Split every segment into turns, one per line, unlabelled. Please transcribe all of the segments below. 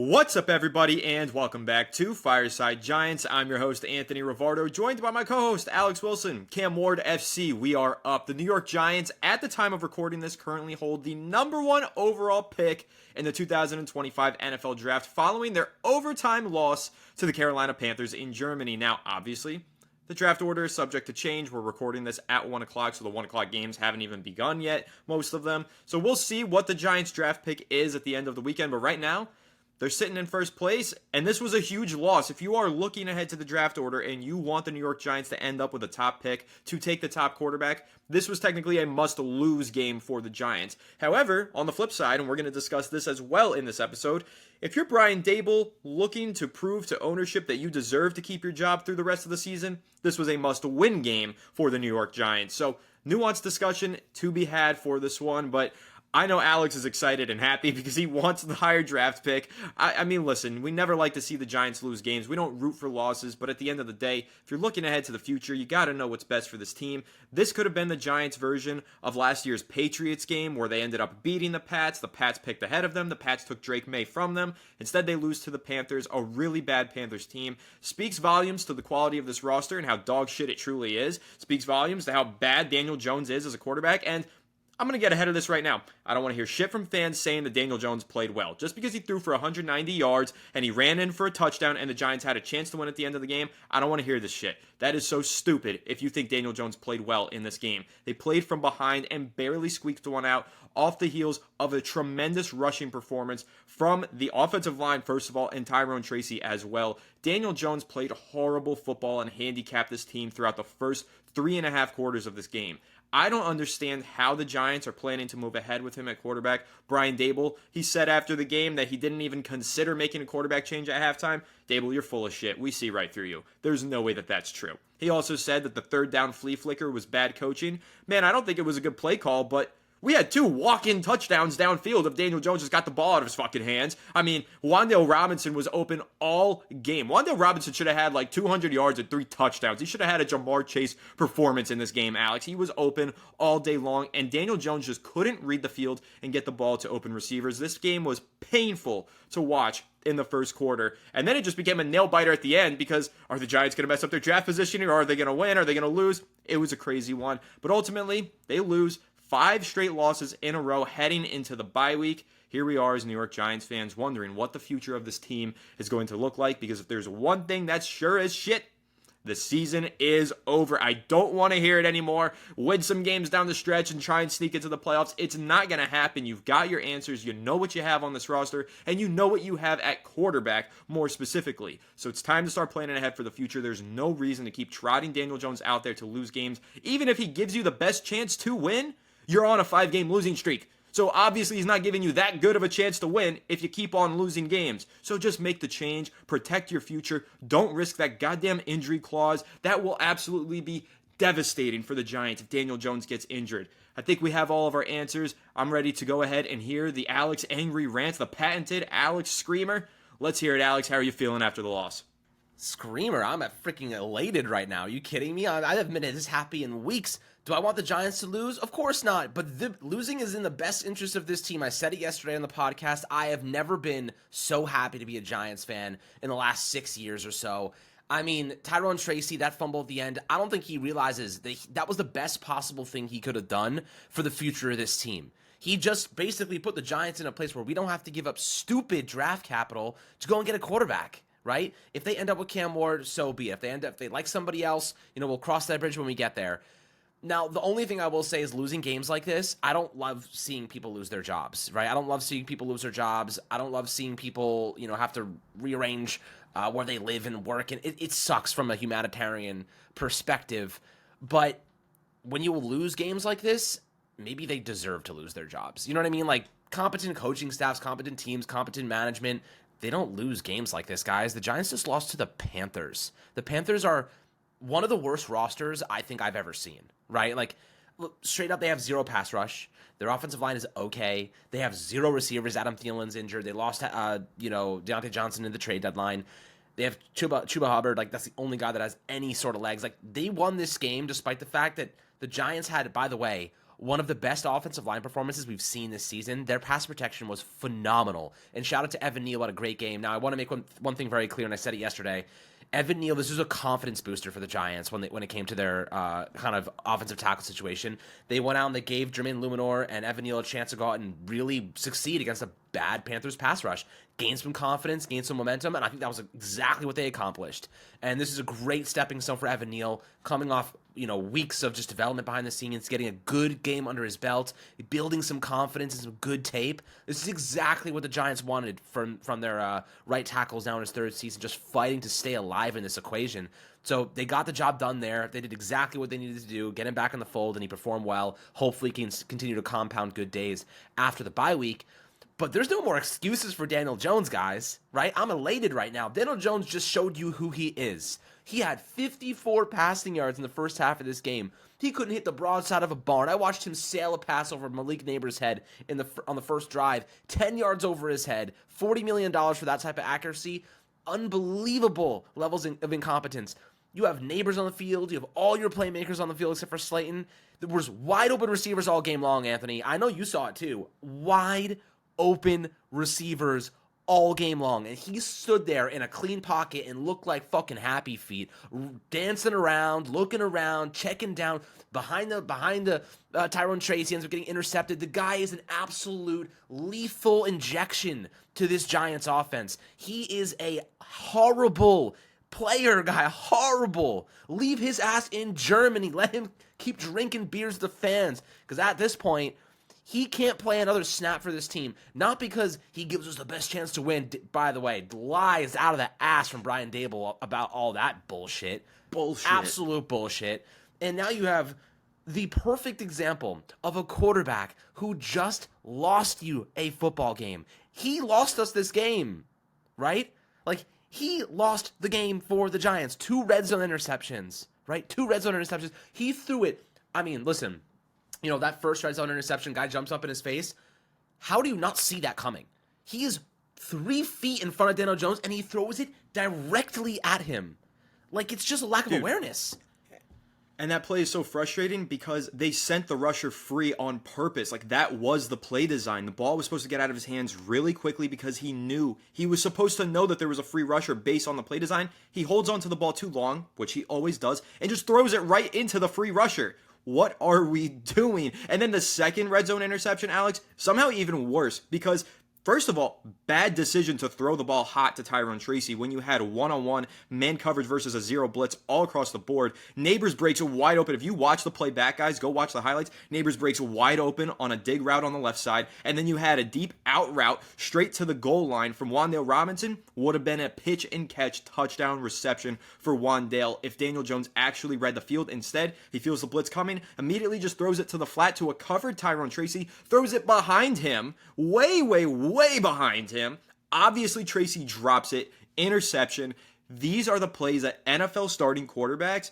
What's up, everybody, and welcome back to Fireside Giants. I'm your host, Anthony Rivardo, joined by my co-host, Alex Wilson. Cam Ward FC, we are up. The New York Giants, at the time of recording this, currently hold the number one overall pick in the 2025 NFL Draft following their overtime loss to the Carolina Panthers in Germany. Now, obviously, the draft order is subject to change. We're recording this at 1 o'clock, so the 1 o'clock games haven't even begun yet, most of them. So we'll see what the Giants draft pick is at the end of the weekend, but right now, they're sitting in first place, and this was a huge loss. If you are looking ahead to the draft order and you want the New York Giants to end up with a top pick to take the top quarterback, this was technically a must-lose game for the Giants. However, on the flip side, and we're going to discuss this as well in this episode, if you're Brian Daboll looking to prove to ownership that you deserve to keep your job through the rest of the season, this was a must-win game for the New York Giants. So, nuanced discussion to be had for this one, but I know Alex is excited and happy because he wants the higher draft pick. I mean, listen, we never like to see the Giants lose games. We don't root for losses, but at the end of the day, if you're looking ahead to the future, you got to know what's best for this team. This could have been the Giants' version of last year's Patriots game where they ended up beating the Pats. The Pats picked ahead of them. The Pats took Drake May from them. Instead, they lose to the Panthers, a really bad Panthers team. Speaks volumes to the quality of this roster and how dog shit it truly is. Speaks volumes to how bad Daniel Jones is as a quarterback, and I'm going to get ahead of this right now. I don't want to hear shit from fans saying that Daniel Jones played well. Just because he threw for 190 yards and he ran in for a touchdown and the Giants had a chance to win at the end of the game, I don't want to hear this shit. That is so stupid if you think Daniel Jones played well in this game. They played from behind and barely squeaked one out off the heels of a tremendous rushing performance from the offensive line, first of all, and Tyrone Tracy as well. Daniel Jones played horrible football and handicapped this team throughout the first 3.5 quarters of this game. I don't understand how the Giants are planning to move ahead with him at quarterback. Brian Daboll, he said after the game that he didn't even consider making a quarterback change at halftime. Daboll, you're full of shit. We see right through you. There's no way that that's true. He also said that the third down flea flicker was bad coaching. Man, I don't think it was a good play call, but we had 2 walk-in touchdowns downfield if Daniel Jones just got the ball out of his fucking hands. I mean, Wan'Dale Robinson was open all game. Wan'Dale Robinson should have had like 200 yards and 3 touchdowns. He should have had a Jamar Chase performance in this game, Alex. He was open all day long, and Daniel Jones just couldn't read the field and get the ball to open receivers. This game was painful to watch in the first quarter, and then it just became a nail-biter at the end because are the Giants going to mess up their draft positioning, or are they going to win? Are they going to lose? It was a crazy one, but ultimately, they lose 5 straight losses in a row heading into the bye week. Here we are as New York Giants fans wondering what the future of this team is going to look like, because if there's one thing that's sure as shit, the season is over. I don't want to hear it anymore. Win some games down the stretch and try and sneak into the playoffs. It's not going to happen. You've got your answers. You know what you have on this roster, and you know what you have at quarterback more specifically. So it's time to start planning ahead for the future. There's no reason to keep trotting Daniel Jones out there to lose games. Even if he gives you the best chance to win, you're on a 5-game losing streak. So obviously he's not giving you that good of a chance to win if you keep on losing games. So just make the change, protect your future, don't risk that goddamn injury clause. That will absolutely be devastating for the Giants if Daniel Jones gets injured. I think we have all of our answers. I'm ready to go ahead and hear the Alex Angry Rant, the patented Alex Screamer. Let's hear it, Alex. How are you feeling after the loss?
Screamer, I'm freaking elated right now. Are you kidding me? I haven't been this happy in weeks. Do I want the Giants to lose? Of course not. But losing is in the best interest of this team. I said it yesterday on the podcast. I have never been so happy to be a Giants fan in the last 6 years or so. I mean, Tyrone Tracy, that fumble at the end, I don't think he realizes that was the best possible thing he could have done for the future of this team. He just basically put the Giants in a place where we don't have to give up stupid draft capital to go and get a quarterback. Right? If they end up with Cam Ward, so be it. If they like somebody else, we'll cross that bridge when we get there. Now, the only thing I will say is losing games like this, I don't love seeing people lose their jobs, right? I don't love seeing people lose their jobs. I don't love seeing people, have to rearrange where they live and work. And it sucks from a humanitarian perspective. But when you lose games like this, maybe they deserve to lose their jobs. You know what I mean? Like, competent coaching staffs, competent teams, competent management, they don't lose games like this, guys. The Giants just lost to the Panthers. The Panthers are one of the worst rosters I think I've ever seen, right? Like, look, straight up, they have 0 pass rush. Their offensive line is okay. They have 0 receivers. Adam Thielen's injured. They lost, Deontay Johnson in the trade deadline. They have Chuba Hubbard. Like, that's the only guy that has any sort of legs. Like, they won this game despite the fact that the Giants had, by the way, one of the best offensive line performances we've seen this season. Their pass protection was phenomenal. And shout out to Evan Neal, what a great game. Now, I want to make one thing very clear, and I said it yesterday. Evan Neal, this was a confidence booster for the Giants when it came to their kind of offensive tackle situation. They went out and they gave Jermaine Luminor and Evan Neal a chance to go out and really succeed against a bad Panthers pass rush. Gain some confidence, gain some momentum, and I think that was exactly what they accomplished. And this is a great stepping stone for Evan Neal, coming off weeks of just development behind the scenes, getting a good game under his belt, building some confidence and some good tape. This is exactly what the Giants wanted from their right tackles now in his third season, just fighting to stay alive in this equation. So they got the job done there. They did exactly what they needed to do, get him back in the fold, and he performed well. Hopefully he can continue to compound good days after the bye week. But there's no more excuses for Daniel Jones, guys, right? I'm elated right now. Daniel Jones just showed you who he is. He had 54 passing yards in the first half of this game. He couldn't hit the broadside of a barn. I watched him sail a pass over Malik Nabers' head on the first drive, 10 yards over his head, $40 million for that type of accuracy. Unbelievable levels of incompetence. You have Nabers on the field. You have all your playmakers on the field except for Slayton. There was wide open receivers all game long, Anthony. I know you saw it too. Wide open receivers all game long, and he stood there in a clean pocket and looked like fucking Happy Feet, dancing around, looking around, checking down behind the Tyrone Tracy, ends up getting intercepted. The guy is an absolute lethal injection to this Giants offense. He is a horrible player, guy, horrible. Leave his ass in Germany. Let him keep drinking beers to the fans, because at this point, he can't play another snap for this team. Not because he gives us the best chance to win. By the way, lies out of the ass from Brian Daboll about all that bullshit. Absolute bullshit. And now you have the perfect example of a quarterback who just lost you a football game. He lost us this game, right? Like, he lost the game for the Giants. 2 red zone interceptions, right? 2 red zone interceptions. He threw it. I mean, listen. That first red zone interception, guy jumps up in his face. How do you not see that coming? He is 3 feet in front of Daniel Jones, and he throws it directly at him. Like, it's just a lack of awareness.
And that play is so frustrating because they sent the rusher free on purpose. Like, that was the play design. The ball was supposed to get out of his hands really quickly because he knew. He was supposed to know that there was a free rusher based on the play design. He holds onto the ball too long, which he always does, and just throws it right into the free rusher. What are we doing? And then the second red zone interception, Alex, somehow even worse because, first of all, bad decision to throw the ball hot to Tyrone Tracy when you had one-on-one man coverage versus a zero blitz all across the board. Nabers breaks wide open. If you watch the play back, guys, go watch the highlights. Nabers breaks wide open on a dig route on the left side, and then you had a deep out route straight to the goal line from Wan'Dale Robinson. Would have been a pitch and catch touchdown reception for Wan'Dale if Daniel Jones actually read the field. Instead, he feels the blitz coming, immediately just throws it to the flat to a covered Tyrone Tracy, throws it behind him, way behind him. Obviously, Tracy drops it. Interception. These are the plays that NFL starting quarterbacks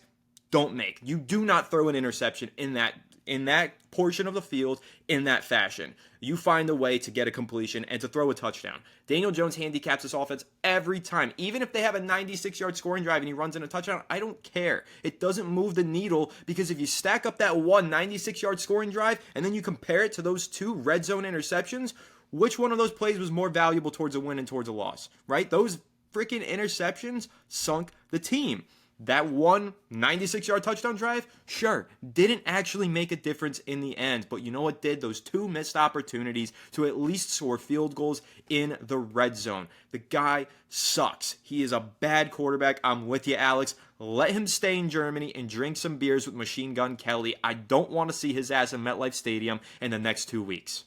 don't make. You do not throw an interception in that portion of the field in that fashion. You find a way to get a completion and to throw a touchdown. Daniel Jones handicaps this offense every time. Even if they have a 96-yard scoring drive and he runs in a touchdown, I don't care. It doesn't move the needle because if you stack up that 96-yard scoring drive and then you compare it to those 2 red zone interceptions, which one of those plays was more valuable towards a win and towards a loss, right? Those freaking interceptions sunk the team. That one 96-yard touchdown drive, sure, didn't actually make a difference in the end, but you know what did? Those 2 missed opportunities to at least score field goals in the red zone. The guy sucks. He is a bad quarterback. I'm with you, Alex. Let him stay in Germany and drink some beers with Machine Gun Kelly. I don't want to see his ass in MetLife Stadium in the next 2 weeks.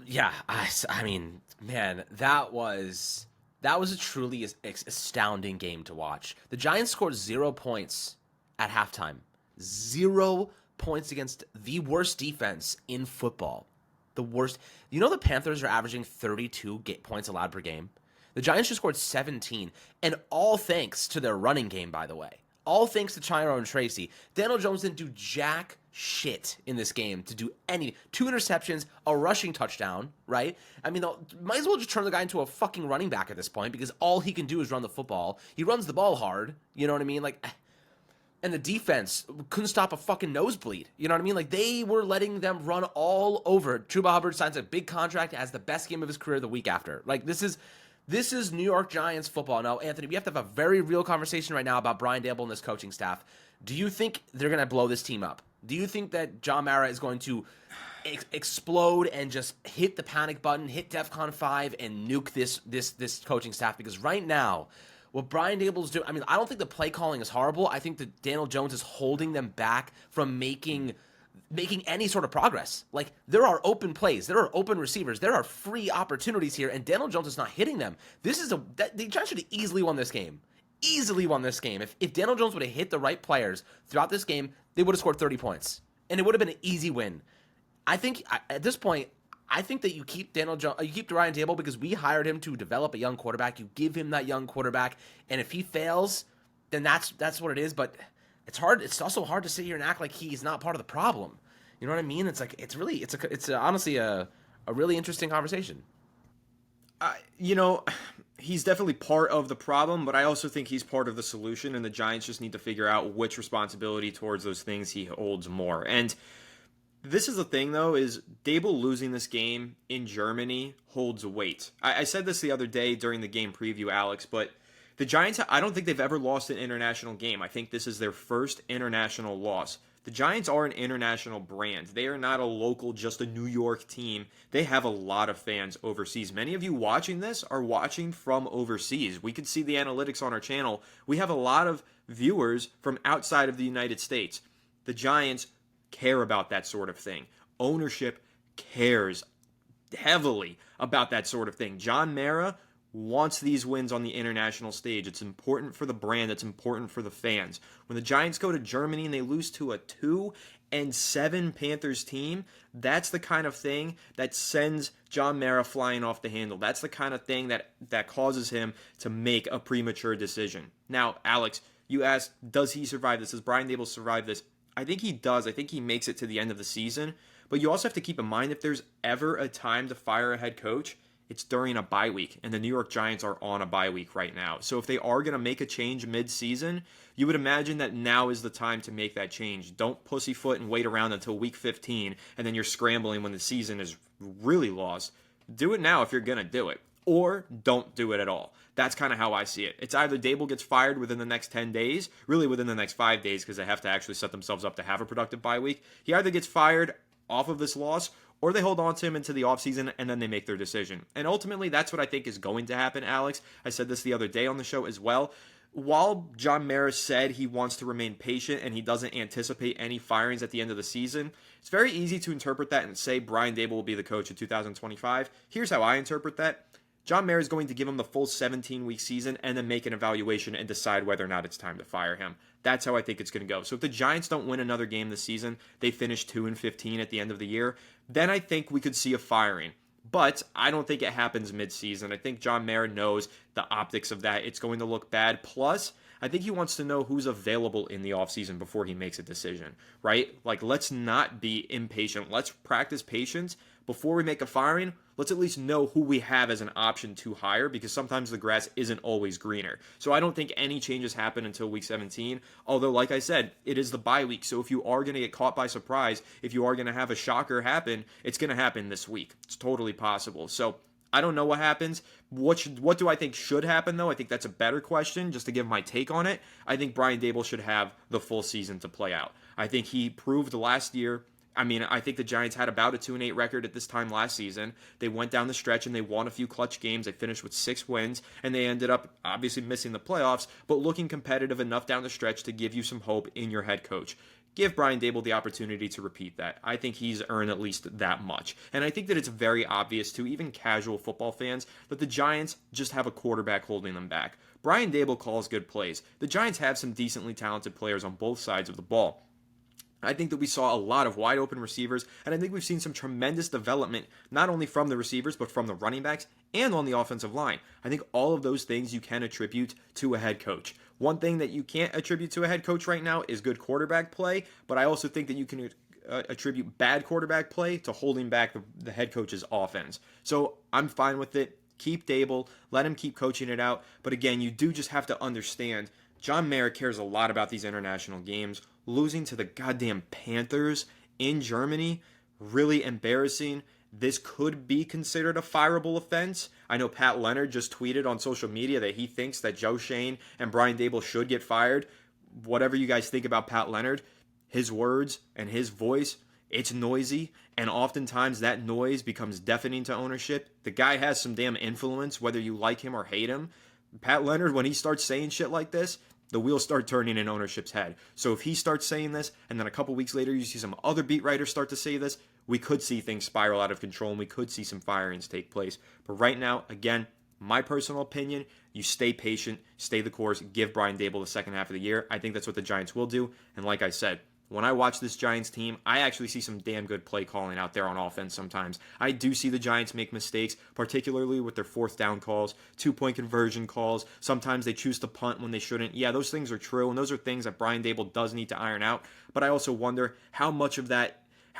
Yeah, I mean, man, that was a truly astounding game to watch. The Giants scored 0 points at halftime. 0 points against the worst defense in football. The worst. The Panthers are averaging 32 points allowed per game. The Giants just scored 17, and all thanks to their running game, by the way. All thanks to Tyrone Tracy. Daniel Jones didn't do jack shit in this game to do any. 2 interceptions, a rushing touchdown, right? I mean, might as well just turn the guy into a fucking running back at this point because all he can do is run the football. He runs the ball hard. You know what I mean? Like, And the defense couldn't stop a fucking nosebleed. You know what I mean? Like, they were letting them run all over. Chuba Hubbard signs a big contract, has the best game of his career the week after. Like, this is New York Giants football. Now, Anthony, we have to have a very real conversation right now about Brian Daboll and this coaching staff. Do you think they're going to blow this team up? Do you think that John Mara is going to explode and just hit the panic button, hit DEFCON 5, and nuke this coaching staff? Because right now, what Brian Daboll's doing, I mean, I don't think the play calling is horrible. I think that Daniel Jones is holding them back from making any sort of progress. Like, there are open plays, there are open receivers, there are free opportunities here, and Daniel Jones is not hitting them. The Giants should have easily won this game. Easily won this game. If Daniel Jones would have hit the right players throughout this game, they would have scored 30 points. And it would have been an easy win. I think, at this point, I think that you keep Ryan Daboll because we hired him to develop a young quarterback. You give him that young quarterback, and if he fails, then that's what it is. But it's hard. It's also hard to sit here and act like he's not part of the problem. You know what I mean? It's like it's honestly a really interesting conversation.
He's definitely part of the problem, but I also think he's part of the solution, and the Giants just need to figure out which responsibility towards those things he holds more. And this is the thing, though, is Daboll losing this game in Germany holds weight. I said this the other day during the game preview, Alex, but the Giants, I don't think they've ever lost an international game. I think this is their first international loss. The Giants are an international brand. They are not a local, just a New York team. They have a lot of fans overseas. Many of you watching this are watching from overseas. We can see the analytics on our channel. We have a lot of viewers from outside of the United States. The Giants care about that sort of thing. Ownership cares heavily about that sort of thing. John Mara wants these wins on the international stage. It's important for the brand. It's important for the fans. When the Giants go to Germany and they lose to a 2-7 Panthers team, that's the kind of thing that sends John Mara flying off the handle. That's the kind of thing that causes him to make a premature decision. Now, Alex, you asked, does he survive this? Does Brian Daboll survive this? I think he does. I think he makes it to the end of the season. But you also have to keep in mind, if there's ever a time to fire a head coach, it's during a bye week, and the New York Giants are on a bye week right now. So if they are going to make a change mid-season, you would imagine that now is the time to make that change. Don't pussyfoot and wait around until week 15, and then you're scrambling when the season is really lost. Do it now if you're going to do it, or don't do it at all. That's kind of how I see it. It's either Daboll gets fired within the next 10 days, really within the next 5 days, because they have to actually set themselves up to have a productive bye week. He either gets fired off of this loss, or they hold on to him into the offseason, and then they make their decision. And ultimately, that's what I think is going to happen, Alex. I said this the other day on the show as well. While John Mara said he wants to remain patient and he doesn't anticipate any firings at the end of the season, it's very easy to interpret that and say Brian Daboll will be the coach in 2025. Here's how I interpret that. John Mara is going to give him the full 17-week season and then make an evaluation and decide whether or not it's time to fire him. That's how I think it's going to go. So if the Giants don't win another game this season, they finish 2-15 at the end of the year, then I think we could see a firing. But I don't think it happens mid-season. I think John Mara knows the optics of that. It's going to look bad. Plus, I think he wants to know who's available in the offseason before he makes a decision, right? Like, let's not be impatient. Let's practice patience. Before we make a firing, let's at least know who we have as an option to hire, because sometimes the grass isn't always greener. So I don't think any changes happen until week 17. Although, like I said, it is the bye week. So if you are going to get caught by surprise, if you are going to have a shocker happen, it's going to happen this week. It's totally possible. So I don't know what happens. What do I think should happen, though? I think that's a better question, just to give my take on it. I think Brian Daboll should have the full season to play out. I think he proved last year. I mean, I think the Giants had about a 2-8 record at this time last season. They went down the stretch and they won a few clutch games. They finished with 6 wins, and they ended up obviously missing the playoffs, but looking competitive enough down the stretch to give you some hope in your head coach. Give Brian Daboll the opportunity to repeat that. I think he's earned at least that much. And I think that it's very obvious to even casual football fans that the Giants just have a quarterback holding them back. Brian Daboll calls good plays. The Giants have some decently talented players on both sides of the ball. I think that we saw a lot of wide open receivers, and I think we've seen some tremendous development, not only from the receivers, but from the running backs and on the offensive line. I think all of those things you can attribute to a head coach. One thing that you can't attribute to a head coach right now is good quarterback play, but I also think that you can attribute bad quarterback play to holding back the head coach's offense. So I'm fine with it. Keep Daboll. Let him keep coaching it out. But again, you do just have to understand John Mayer cares a lot about these international games. Losing to the goddamn Panthers in Germany, really embarrassing. This could be considered a fireable offense. I know Pat Leonard just tweeted on social media that he thinks that Joe Shane and Brian Daboll should get fired. Whatever you guys think about Pat Leonard, his words and his voice, it's noisy, and oftentimes that noise becomes deafening to ownership. The guy has some damn influence, whether you like him or hate him. Pat Leonard, when he starts saying shit like this, the wheels start turning in ownership's head. So if he starts saying this, and then a couple weeks later you see some other beat writers start to say this, we could see things spiral out of control, and we could see some firings take place. But right now, again, my personal opinion, you stay patient, stay the course, give Brian Daboll the second half of the year. I think that's what the Giants will do. And like I said, when I watch this Giants team, I actually see some damn good play calling out there on offense sometimes. I do see the Giants make mistakes, particularly with their fourth down calls, 2-point conversion calls. Sometimes they choose to punt when they shouldn't. Yeah, those things are true, and those are things that Brian Daboll does need to iron out. But I also wonder how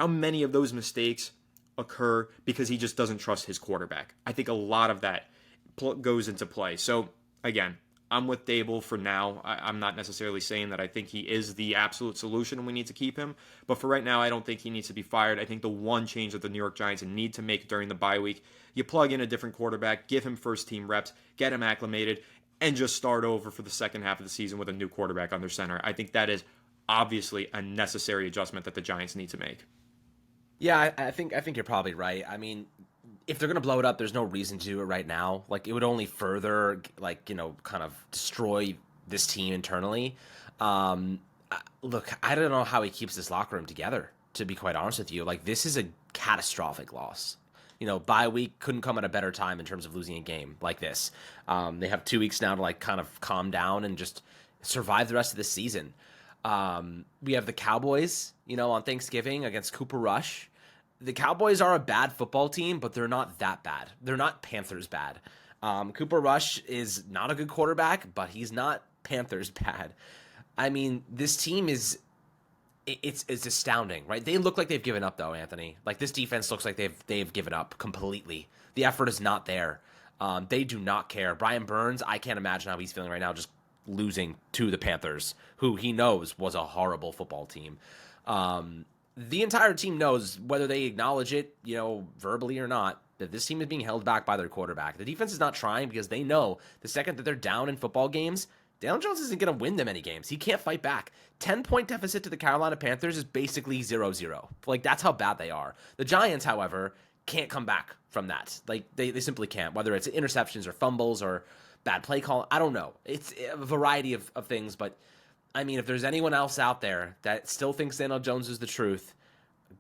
many of those mistakes occur because he just doesn't trust his quarterback. I think a lot of that goes into play. So, again, I'm with Daboll for now. I'm not necessarily saying that I think he is the absolute solution and we need to keep him. But for right now, I don't think he needs to be fired. I think the one change that the New York Giants need to make during the bye week, you plug in a different quarterback, give him first-team reps, get him acclimated, and just start over for the second half of the season with a new quarterback under center. I think that is obviously a necessary adjustment that the Giants need to make.
Yeah, I think you're probably right. I mean, if they're going to blow it up, there's no reason to do it right now. Like, it would only further, kind of destroy this team internally. Look, I don't know how he keeps this locker room together, to be quite honest with you. Like, this is a catastrophic loss. Bye week couldn't come at a better time in terms of losing a game like this. They have 2 weeks now to, kind of calm down and just survive the rest of the season. We have the Cowboys, on Thanksgiving against Cooper Rush. The Cowboys are a bad football team, but they're not that bad. They're not Panthers bad. Cooper Rush is not a good quarterback, but he's not Panthers bad. I mean, this team it's astounding, right? They look like they've given up, though, Anthony. Like, this defense looks like they've given up completely. The effort is not there. They do not care. Brian Burns, I can't imagine how he's feeling right now, just losing to the Panthers, who he knows was a horrible football team. The entire team knows, whether they acknowledge it, verbally or not, that this team is being held back by their quarterback. The defense is not trying because they know the second that they're down in football games, Daniel Jones isn't going to win them any games. He can't fight back. 10-point deficit to the Carolina Panthers is basically 0-0. Like, that's how bad they are. The Giants, however, can't come back from that. Like, they simply can't, whether it's interceptions or fumbles or bad play call. I don't know. It's a variety of things, but I mean, if there's anyone else out there that still thinks Daniel Jones is the truth,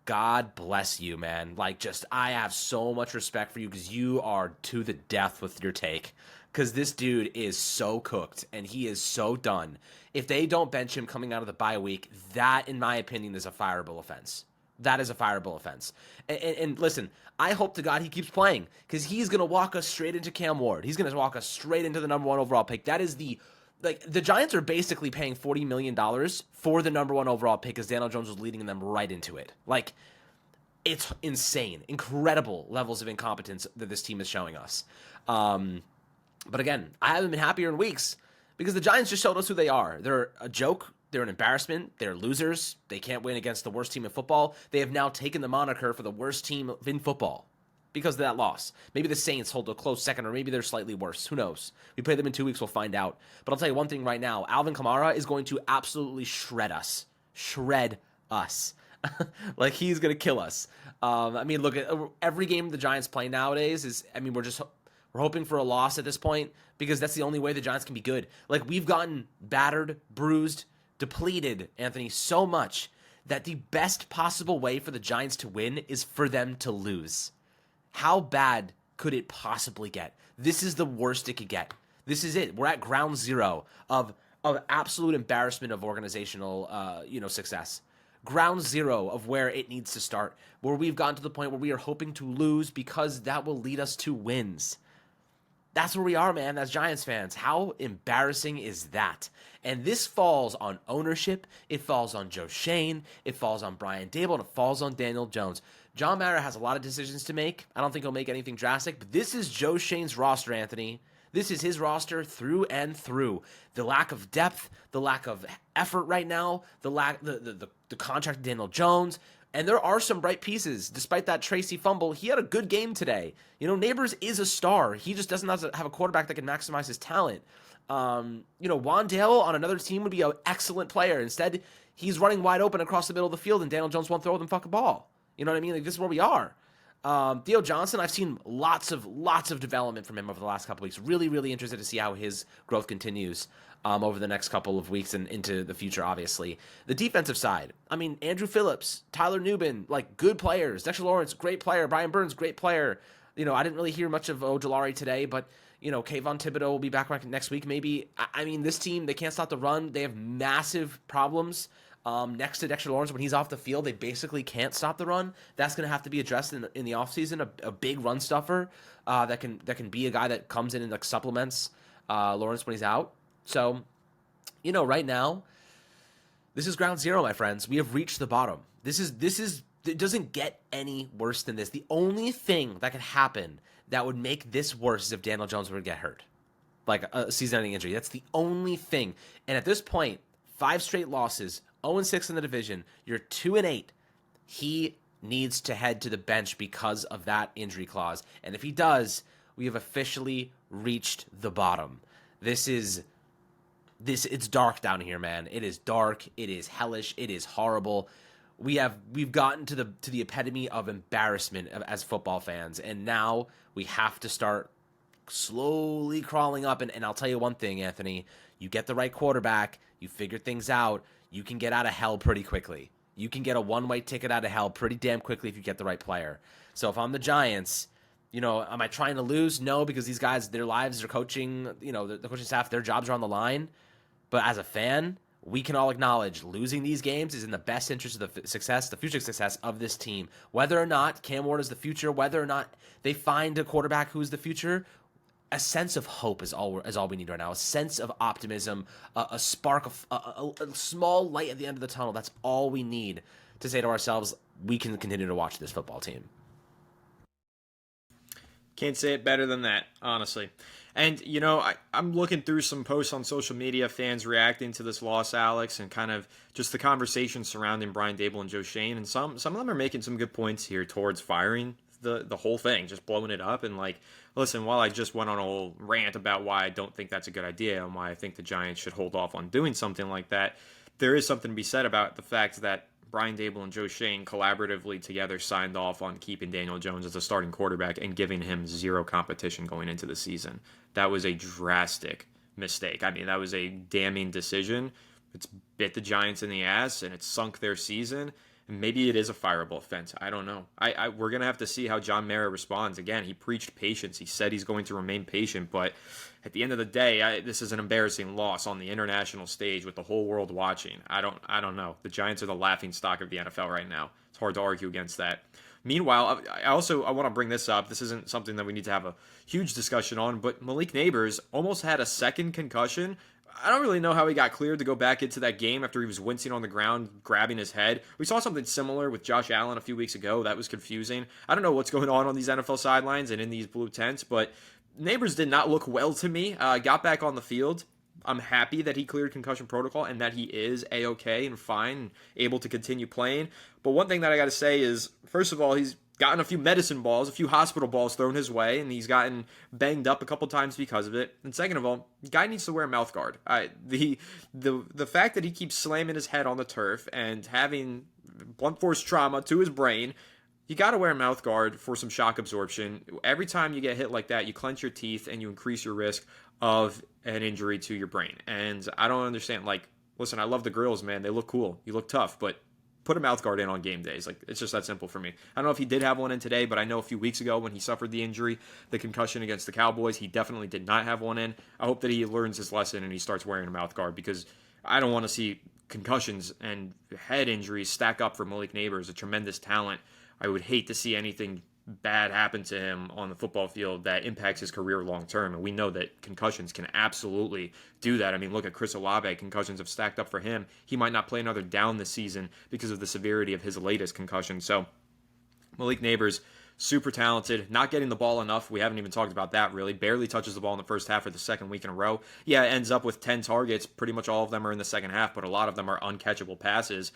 God bless you, man. Like, I have so much respect for you because you are to the death with your take. Because this dude is so cooked and he is so done. If they don't bench him coming out of the bye week, that, in my opinion, is a fireable offense. That is a fireable offense. And listen, I hope to God he keeps playing because he's going to walk us straight into Cam Ward. He's going to walk us straight into the number 1 overall pick. That is the Giants are basically paying $40 million for the number 1 overall pick because Daniel Jones was leading them right into it. Like, it's insane. Incredible levels of incompetence that this team is showing us. But again, I haven't been happier in weeks because the Giants just showed us who they are. They're a joke. They're an embarrassment. They're losers. They can't win against the worst team in football. They have now taken the moniker for the worst team in football because of that loss. Maybe the Saints hold a close second, or maybe they're slightly worse. Who knows? We play them in 2 weeks. We'll find out. But I'll tell you one thing right now. Alvin Kamara is going to absolutely shred us. Shred us. Like, he's going to kill us. I mean, look, at every game the Giants play nowadays is, I mean, we're hoping for a loss at this point because that's the only way the Giants can be good. Like, we've gotten battered, bruised, depleted, Anthony, so much that the best possible way for the Giants to win is for them to lose. How bad could it possibly get? This is the worst it could get. This is it. We're at ground zero of absolute embarrassment of organizational, success. Ground zero of where it needs to start, where we've gotten to the point where we are hoping to lose because that will lead us to wins. That's where we are, man, as Giants fans. How embarrassing is that? And this falls on ownership. It falls on Joe Shane. It falls on Brian Daboll. And it falls on Daniel Jones. John Mara has a lot of decisions to make. I don't think he'll make anything drastic. But this is Joe Shane's roster, Anthony. This is his roster through and through. The lack of depth, the lack of effort right now, the contract of Daniel Jones, and there are some bright pieces. Despite that Tracy fumble, he had a good game today. Nabers is a star. He just doesn't have a quarterback that can maximize his talent. Wandale on another team would be an excellent player. Instead, he's running wide open across the middle of the field, and Daniel Jones won't throw them fucking ball. You know what I mean? Like, this is where we are. Theo Johnson, I've seen lots of development from him over the last couple weeks. Really, really interested to see how his growth continues over the next couple of weeks and into the future, obviously. The defensive side, Andrew Phillips, Tyler Nubin, like, good players. Dexter Lawrence, great player. Brian Burns, great player. I didn't really hear much of Ojulari today, but, Kayvon Thibodeau will be back next week, maybe. This team, they can't stop the run. They have massive problems. Next to Dexter Lawrence, when he's off the field, they basically can't stop the run. That's going to have to be addressed in the offseason. A big run stuffer that can be a guy that comes in and like supplements Lawrence when he's out. So, right now, this is ground zero, my friends. We have reached the bottom. It doesn't get any worse than this. The only thing that could happen that would make this worse is if Daniel Jones were to get hurt, like a season-ending injury. That's the only thing. And at this point, 5 straight losses, 0-6 in the division. You're 2-8. He needs to head to the bench because of that injury clause. And if he does, we have officially reached the bottom. It's dark down here, man. It is dark. It is hellish. It is horrible. We've gotten to the epitome of embarrassment as football fans. And now we have to start slowly crawling up. And I'll tell you one thing, Anthony, you get the right quarterback, you figure things out, you can get out of hell pretty quickly. You can get a one-way ticket out of hell pretty damn quickly if you get the right player. So if I'm the Giants, am I trying to lose? No, because these guys, their lives, their coaching, the coaching staff, their jobs are on the line. But as a fan, we can all acknowledge losing these games is in the best interest of the future success of this team. Whether or not Cam Ward is the future, whether or not they find a quarterback who's the future, a sense of hope is all we need right now. A sense of optimism, a spark of a small light at the end of the tunnel. That's all we need to say to ourselves, we can continue to watch this football team.
Can't say it better than that, honestly. And, I'm looking through some posts on social media, fans reacting to this loss, Alex, and kind of just the conversation surrounding Brian Daboll and Joe Schoen. And some of them are making some good points here towards firing the whole thing, just blowing it up. And, listen, while I just went on a whole rant about why I don't think that's a good idea and why I think the Giants should hold off on doing something like that, there is something to be said about the fact that Brian Daboll and Joe Schoen collaboratively together signed off on keeping Daniel Jones as a starting quarterback and giving him zero competition going into the season. That was a drastic mistake. That was a damning decision. It's bit the Giants in the ass, and it sunk their season. And maybe it is a fireable offense. I don't know. We're going to have to see how John Mara responds. Again, he preached patience. He said he's going to remain patient, but at the end of the day, this is an embarrassing loss on the international stage with the whole world watching. I don't know. The Giants are the laughingstock of the NFL right now. It's hard to argue against that. Meanwhile, I want to bring this up. This isn't something that we need to have a huge discussion on, but Malik Nabers almost had a second concussion. I don't really know how he got cleared to go back into that game after he was wincing on the ground, grabbing his head. We saw something similar with Josh Allen a few weeks ago. That was confusing. I don't know what's going on these NFL sidelines and in these blue tents, but Nabers did not look well to me. Got back on the field. I'm happy that he cleared concussion protocol and that he is A-okay and fine and able to continue playing. But one thing that I got to say is, first of all, he's gotten a few medicine balls, a few hospital balls thrown his way, and he's gotten banged up a couple times because of it. And second of all, the guy needs to wear a mouth guard. The fact that he keeps slamming his head on the turf and having blunt force trauma to his brain, you got to wear a mouth guard for some shock absorption. Every time you get hit like that, you clench your teeth and you increase your risk of an injury to your brain. And I don't understand. Listen, I love the grills, man. They look cool. You look tough, but put a mouth guard in on game days. It's just that simple for me. I don't know if he did have one in today, but I know a few weeks ago when he suffered the injury, the concussion against the Cowboys, he definitely did not have one in. I hope that he learns his lesson and he starts wearing a mouth guard, because I don't want to see concussions and head injuries stack up for Malik Nabers, a tremendous talent. I would hate to see anything bad happen to him on the football field that impacts his career long term. And we know that concussions can absolutely do that. Look at Chris Olave. Concussions have stacked up for him. He might not play another down this season because of the severity of his latest concussion. So Malik Nabers, super talented, not getting the ball enough. We haven't even talked about that really. Barely touches the ball in the first half for the second week in a row. Yeah, ends up with 10 targets. Pretty much all of them are in the second half, but a lot of them are uncatchable passes.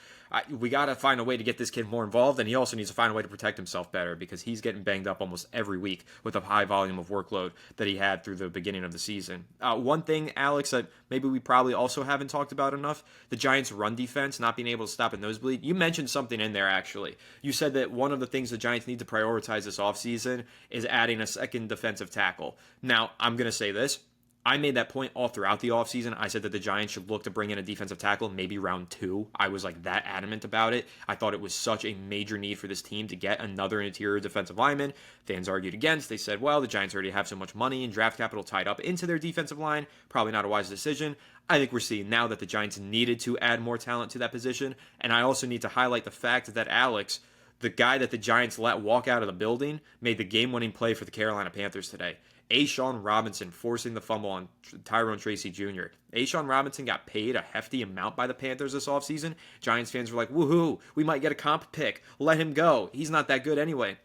We got to find a way to get this kid more involved, and he also needs to find a way to protect himself better because he's getting banged up almost every week with a high volume of workload that he had through the beginning of the season. One thing, Alex, that maybe we probably also haven't talked about enough, the Giants' run defense, not being able to stop a nosebleed. You mentioned something in there, actually. You said that one of the things the Giants need to prioritize this offseason is adding a second defensive tackle. Now, I'm going to say this. I made that point all throughout the offseason. I said that the Giants should look to bring in a defensive tackle, maybe round 2. I was like that adamant about it. I thought it was such a major need for this team to get another interior defensive lineman. Fans argued against. They said, well, the Giants already have so much money and draft capital tied up into their defensive line. Probably not a wise decision. I think we're seeing now that the Giants needed to add more talent to that position. And I also need to highlight the fact that Alex, the guy that the Giants let walk out of the building, made the game-winning play for the Carolina Panthers today. A'Shawn Robinson forcing the fumble on Tyrone Tracy Jr. A'Shawn Robinson got paid a hefty amount by the Panthers this offseason. Giants fans were like, woohoo, we might get a comp pick. Let him go. He's not that good anyway.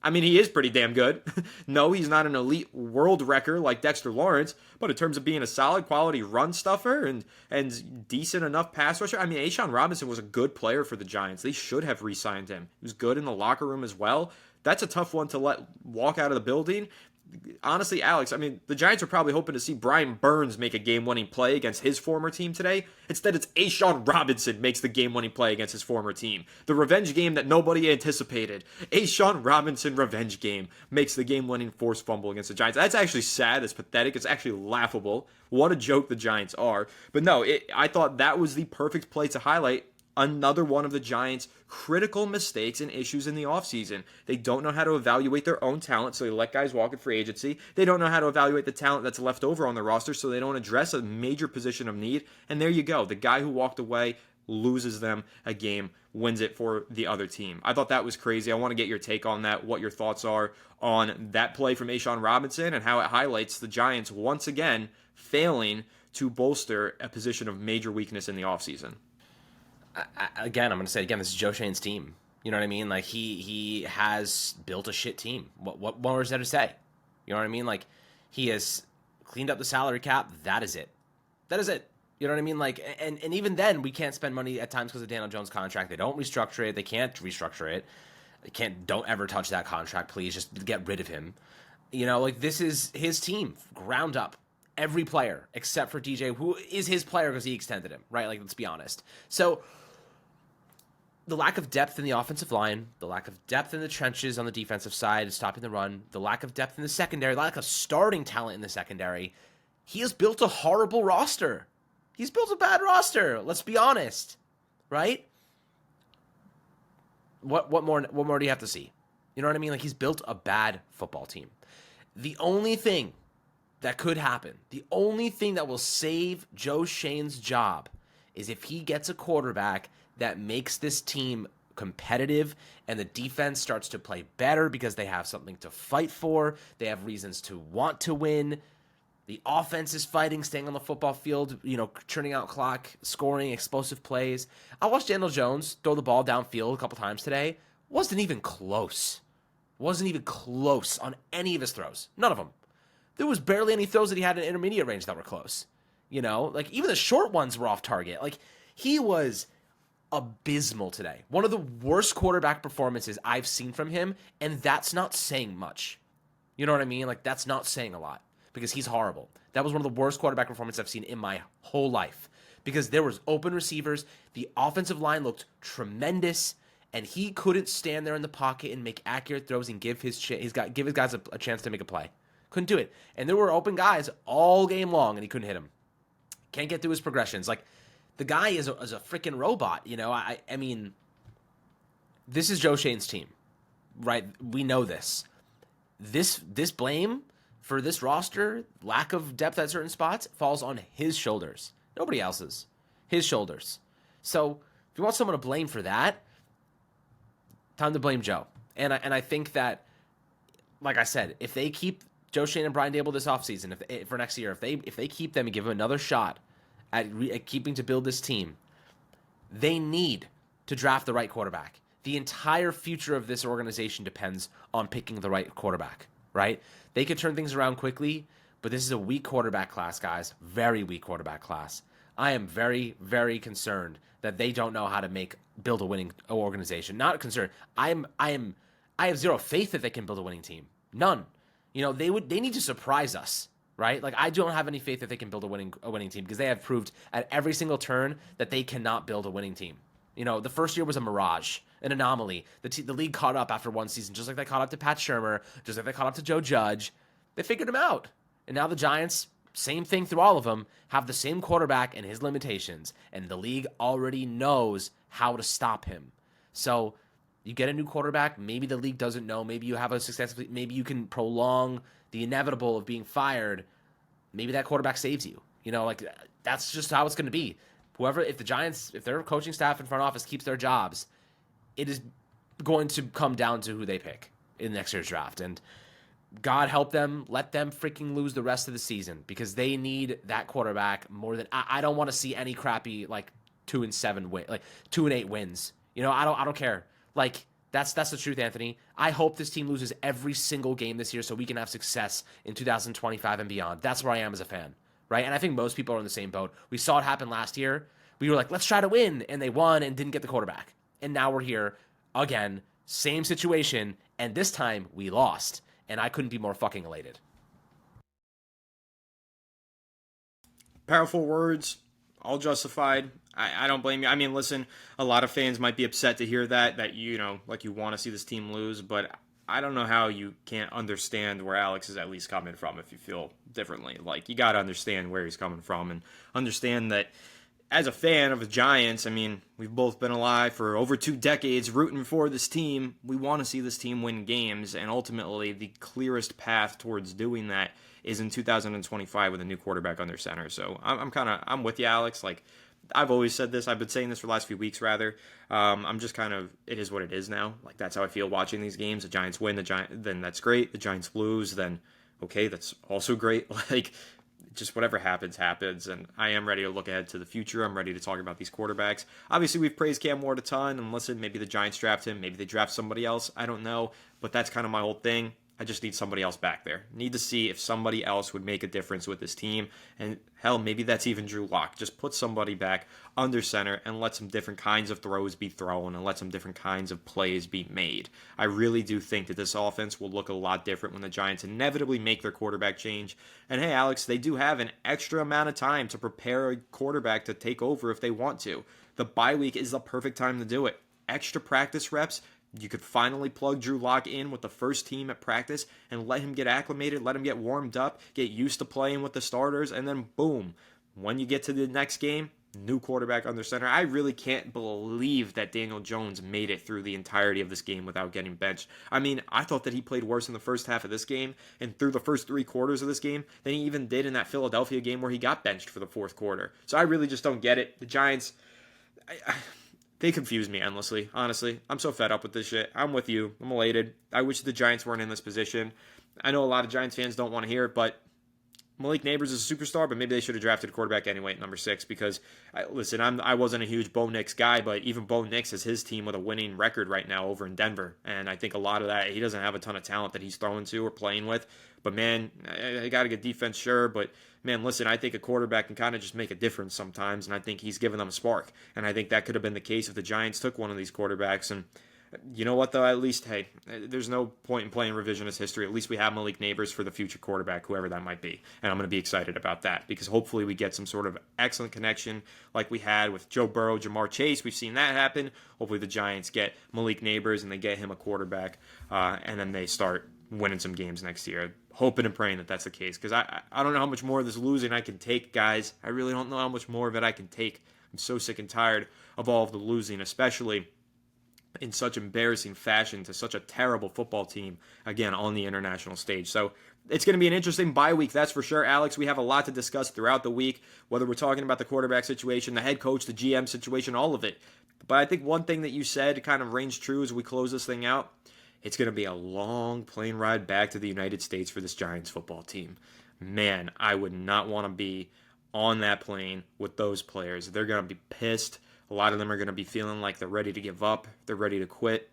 I mean, he is pretty damn good. No, he's not an elite world wrecker like Dexter Lawrence, but in terms of being a solid quality run stuffer and decent enough pass rusher, I mean, A'Shawn Robinson was a good player for the Giants. They should have re-signed him. He was good in the locker room as well. That's a tough one to let walk out of the building. Honestly, Alex, I mean, the Giants are probably hoping to see Brian Burns make a game-winning play against his former team today. Instead, it's A'Shawn Robinson makes the game-winning play against his former team. The revenge game that nobody anticipated. A'Shawn Robinson revenge game makes the game-winning forced fumble against the Giants. That's actually sad. It's pathetic. It's actually laughable. What a joke the Giants are. But no, I thought that was the perfect play to highlight another one of the Giants' critical mistakes and issues in the offseason. They don't know how to evaluate their own talent, so they let guys walk in free agency. They don't know how to evaluate the talent that's left over on the roster, so they don't address a major position of need. And there you go. The guy who walked away loses them a game, wins it for the other team. I thought that was crazy. I want to get your take on that, what your thoughts are on that play from A'Shawn Robinson and how it highlights the Giants once again failing to bolster a position of major weakness in the offseason.
Again, I'm going to say again, this is Joe Shane's team. You know what I mean? Like he has built a shit team. What more is there to say? You know what I mean? Like he has cleaned up the salary cap. That is it. That is it. You know what I mean? Like, and even then we can't spend money at times because of Daniel Jones' contract. They don't restructure it. They can't restructure it. Don't ever touch that contract, please. Just get rid of him. You know, like this is his team, ground up. Every player except for DJ, who is his player because he extended him, right? Like, let's be honest. So the lack of depth in the offensive line, the lack of depth in the trenches on the defensive side, stopping the run, the lack of depth in the secondary, the lack of starting talent in the secondary, he has built a horrible roster. He's built a bad roster. Let's be honest, right? What more do you have to see? You know what I mean? Like, he's built a bad football team. The only thing that could happen, the only thing that will save Joe Shane's job is if he gets a quarterback that makes this team competitive and the defense starts to play better because they have something to fight for. They have reasons to want to win. The offense is fighting, staying on the football field, you know, churning out clock, scoring, explosive plays. I watched Daniel Jones throw the ball downfield a couple times today. Wasn't even close. Wasn't even close on any of his throws. None of them. There was barely any throws that he had in intermediate range that were close. You know, like even the short ones were off target. Like he was abysmal today. One of the worst quarterback performances I've seen from him, and that's not saying much. You know what I mean? Like that's not saying a lot because he's horrible. That was one of the worst quarterback performances I've seen in my whole life because there was open receivers. The offensive line looked tremendous, and he couldn't stand there in the pocket and make accurate throws and give his guys a chance to make a play. Couldn't do it. And there were open guys all game long, and he couldn't hit them. Can't get through his progressions. Like, the guy is a freaking robot, you know? I mean, this is Joe Shane's team, right? We know this. This blame for this roster, lack of depth at certain spots, falls on his shoulders. Nobody else's. His shoulders. So, if you want someone to blame for that, time to blame Joe. And I think that, like I said, if they keep Joe Shane and Brian Daboll this offseason, for next year, if they keep them and give them another shot at keeping to build this team, they need to draft the right quarterback. the entire future of this organization depends on picking the right quarterback, right? They could turn things around quickly, but this is a weak quarterback class, guys. Very weak quarterback class. I am very, very concerned that they don't know how to build a winning organization. Not concerned. I have zero faith that they can build a winning team. None. They need to surprise us, right? Like, I don't have any faith that they can build a winning team because they have proved at every single turn that they cannot build a winning team. The first year was a mirage, an anomaly. The league caught up after one season, just like they caught up to Pat Shurmur, just like they caught up to Joe Judge. They figured him out. And now the Giants, same thing through all of them, have the same quarterback and his limitations. And the league already knows how to stop him. So you get a new quarterback, maybe the league doesn't know, maybe you have a successful, maybe you can prolong the inevitable of being fired. Maybe that quarterback saves you. That's just how it's going to be. If the Giants, if their coaching staff and front office keeps their jobs, it is going to come down to who they pick in next year's draft. And God help them, let them freaking lose the rest of the season because they need that quarterback more than I don't want to see any crappy 2-7 win, 2-8 wins. I don't care. That's the truth, Anthony. I hope this team loses every single game this year so we can have success in 2025 and beyond. That's where I am as a fan. Right? And I think most people are in the same boat. We saw it happen last year. We were like, let's try to win. And they won and didn't get the quarterback. And now we're here again, same situation. And this time we lost. And I couldn't be more fucking elated.
Powerful words, all justified. I don't blame you. I mean, listen, a lot of fans might be upset to hear that you want to see this team lose, but I don't know how you can't understand where Alex is at least coming from if you feel differently. You got to understand where he's coming from and understand that as a fan of the Giants, I mean, we've both been alive for over 2 decades rooting for this team. We want to see this team win games, and ultimately the clearest path towards doing that is in 2025 with a new quarterback under center. So I'm with you, Alex. I've always said this. I've been saying this for the last few weeks, rather. I'm just it is what it is now. That's how I feel watching these games. The Giants win, then that's great. The Giants lose, then okay, that's also great. Just whatever happens. And I am ready to look ahead to the future. I'm ready to talk about these quarterbacks. Obviously, we've praised Cam Ward a ton. And listen, maybe the Giants draft him. Maybe they draft somebody else. I don't know. But that's kind of my whole thing. I just need somebody else back there. Need to see if somebody else would make a difference with this team. And hell, maybe that's even Drew Lock. Just put somebody back under center and let some different kinds of throws be thrown and let some different kinds of plays be made. I really do think that this offense will look a lot different when the Giants inevitably make their quarterback change. And hey, Alex, they do have an extra amount of time to prepare a quarterback to take over if they want to. The bye week is the perfect time to do it. Extra practice reps. You could finally plug Drew Lock in with the first team at practice and let him get acclimated, let him get warmed up, get used to playing with the starters, and then boom, when you get to the next game, new quarterback under center. I really can't believe that Daniel Jones made it through the entirety of this game without getting benched. I mean, I thought that he played worse in the first half of this game and through the first 3 quarters of this game than he even did in that Philadelphia game where he got benched for the 4th quarter. So I really just don't get it. The Giants... They confuse me endlessly, honestly. I'm so fed up with this shit. I'm with you. I'm elated. I wish the Giants weren't in this position. I know a lot of Giants fans don't want to hear it, but Malik Nabers is a superstar, but maybe they should have drafted a quarterback anyway at number 6 because, listen, I wasn't a huge Bo Nix guy, but even Bo Nix has his team with a winning record right now over in Denver, and I think a lot of that, he doesn't have a ton of talent that he's throwing to or playing with, but man, I got to get defense, sure, but man, listen, I think a quarterback can kind of just make a difference sometimes, and I think he's given them a spark, and I think that could have been the case if the Giants took one of these quarterbacks, and you know what, though? At least, hey, there's no point in playing revisionist history. At least we have Malik Nabers for the future quarterback, whoever that might be. And I'm going to be excited about that because hopefully we get some sort of excellent connection like we had with Joe Burrow, Jamar Chase. We've seen that happen. Hopefully the Giants get Malik Nabers and they get him a quarterback, and then they start winning some games next year. Hoping and praying that that's the case because I don't know how much more of this losing I can take, guys. I really don't know how much more of it I can take. I'm so sick and tired of all of the losing, especially in such embarrassing fashion to such a terrible football team, again, on the international stage. So it's going to be an interesting bye week, that's for sure. Alex, we have a lot to discuss throughout the week, whether we're talking about the quarterback situation, the head coach, the GM situation, all of it. But I think one thing that you said kind of rings true as we close this thing out. It's going to be a long plane ride back to the United States for this Giants football team. Man, I would not want to be on that plane with those players. They're going to be pissed A lot of them are going to be feeling like they're ready to give up. They're ready to quit.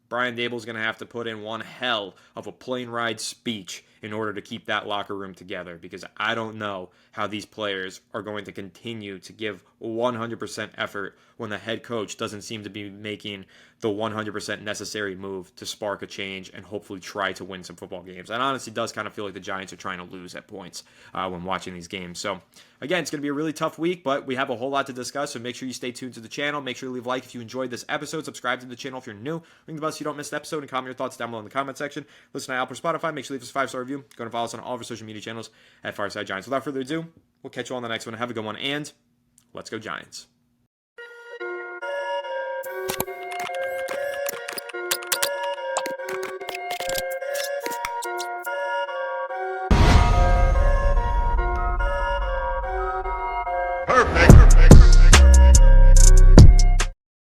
Brian Daboll's going to have to put in one hell of a plane ride speech in order to keep that locker room together, because I don't know how these players are going to continue to give 100% effort when the head coach doesn't seem to be making the 100% necessary move to spark a change and hopefully try to win some football games. And honestly, does kind of feel like the Giants are trying to lose at points when watching these games. So again, it's going to be a really tough week, but we have a whole lot to discuss, so make sure you stay tuned to the channel. Make sure to leave a like if you enjoyed this episode. Subscribe to the channel if you're new. Ring the bell so you don't miss an episode, and comment your thoughts down below in the comment section. Listen to Apple or Spotify. Make sure to leave us a 5-star review. Go and follow us on all of our social media channels at Fireside Giants. Without further ado, we'll catch you on the next one. Have a good one, and let's go Giants.